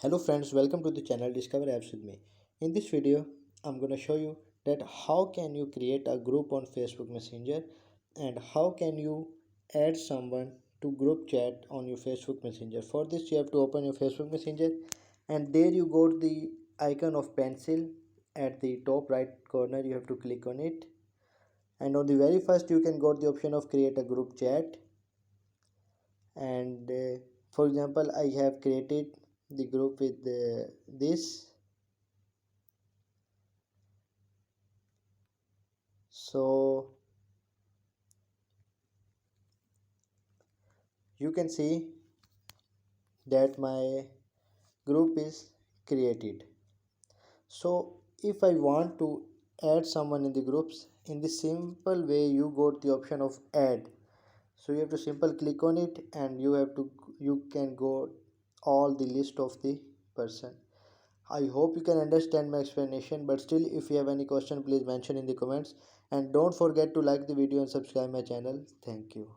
Hello friends, welcome to the channel Discover Apps with me. In this video, I'm going to show you that how can you create a group on Facebook Messenger and how can you add someone to group chat on your Facebook Messenger. For this, you have to open your Facebook Messenger and there you go to the icon of pencil at the top right corner. You have to click on it, and on the very first you can go to the option of create a group chat. And for example, I have created the group with this, so you can see that my group is created. So if I want to add someone in the groups, in the simple way you go to the option of add. So you have to simple click on it and you can go all the list of the person. I hope you can understand my explanation, but still if you have any question please mention in the comments, and don't forget to like the video and subscribe my channel. Thank you.